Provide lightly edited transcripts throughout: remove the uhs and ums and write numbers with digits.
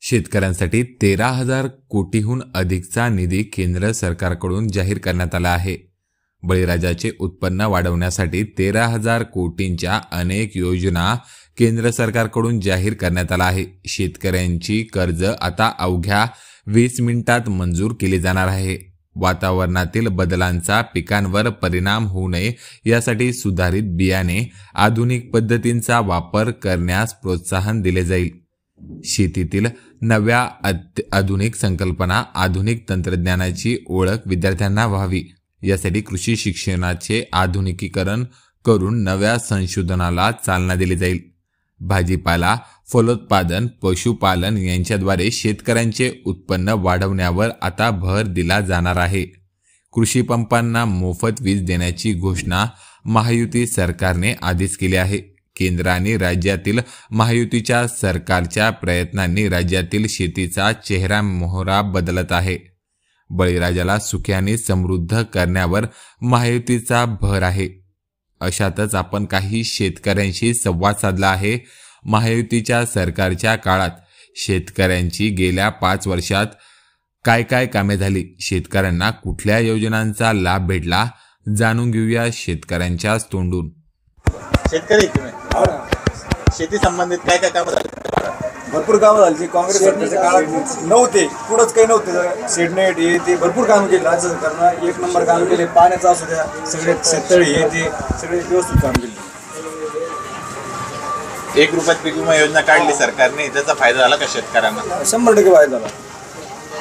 शेतकऱ्यांसाठी 13,000 कोटीहून अधिकचा निधी केंद्र सरकारकडून जाहीर करण्यात आला आहे। बळीराजाचे उत्पन्न वाढवण्यासाठी 13,000 कोटींच्या अनेक योजना केंद्र सरकारकडून जाहीर करण्यात आला आहे। शेतकऱ्यांची कर्ज आता अवघ्या 20 मिनिटात मंजूर केली जाणार आहे। वातावरणातील बदलांचा पिकांवर परिणाम होऊ नये यासाठी सुधारित बियाणे, आधुनिक पद्धतींचा वापर करण्यास प्रोत्साहन दिले जाईल। शेतीतील नव्या आधुनिक संकल्पना, आधुनिक तंत्रज्ञानाची ओळख विद्यार्थ्यांना व्हावी यासाठी कृषी शिक्षणाचे आधुनिकीकरण करून नव्या संशोधनाला चालना दिली जाईल। भाजीपाला, फलोत्पादन, पशुपालन यांच्याद्वारे शेतकऱ्यांचे उत्पन्न वाढवण्यावर आता भर दिला जाणार आहे। कृषी पंपांना मोफत वीज देण्याची घोषणा महायुती सरकारने आधीच केली आहे। केंद्र आणि राज्यातील महायुतीच्या सरकारच्या प्रयत्नांनी राज्यातील शेतीचा चेहरा मोहरा बदलत आहे। बळीराजाला सुखी आणि समृद्ध करण्यावर महायुतीचा भर आहे। अशातच आपण काही शेतकऱ्यांशी संवाद साधला आहे। महायुतीच्या सरकारच्या काळात शेतकऱ्यांची गेल्या 5 वर्षात काय काय कामे झाली, शेतकऱ्यांना कुठल्या योजनांचा लाभ भेटला, जाणून घेऊया शेतकऱ्यांच्याच तोंडून। शेतकरी शेती संबंधित काय काय काम झाली? भरपूर कामं झाली। काँग्रेस सरकारच्या काळात नव्हते, पुढंच काही नव्हते। शेडनेट हे ते भरपूर काम केले। राज्य सरकारनं 1 नंबर काम केले। पाण्याचं असू द्या, सगळे शेततळी हे ते सगळे व्यवस्थित काम केले। 1 रुपयात पीक विमा योजना काढली सरकारने, त्याचा फायदा झाला का शेतकऱ्यांना? 100% फायदा झाला।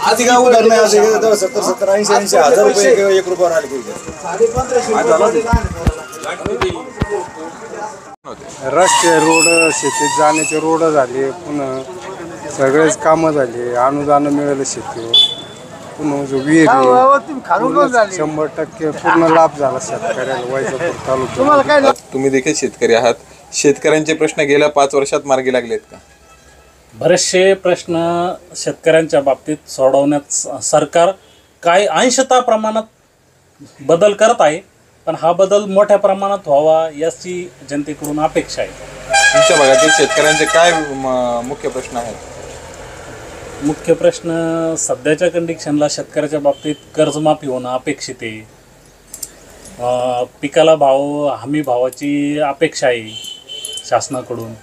आधी काय उदाहरण आहे, 70, 80 हजार रुपये 1 रुपयावर आले। रस्ते, रोड, शेतीत जाण्याचे रोड झाले, पुन्हा सगळेच कामं झाले, अनुदान मिळालं शेतीवर, पुन्हा जो विहीर 100% पूर्ण लाभ झाला शेतकऱ्याला। वैजापूर तालुक्यात तुम्ही देखील शेतकरी आहात, शेतकऱ्यांचे प्रश्न गेल्या 5 वर्षात मार्गी लागलेत का? बरेचसे प्रश्न शेतकऱ्यांच्या बाबतीत सोडवण्यात सरकार काही अंशतः प्रमाणात बदल करत आहे, पण हा बदल मोठ्या प्रमाणात व्हावा याची जनतेकडून अपेक्षा आहे। तुमच्या भागातील शेतकऱ्यांचे काय मुख्य प्रश्न आहेत? मुख्य प्रश्न सध्याच्या कंडिशनला शेतकऱ्याच्या बाबतीत कर्जमाफी होणं अपेक्षित आहे। पिकाला भाव, हमी भावाची अपेक्षा आहे शासनाकडून।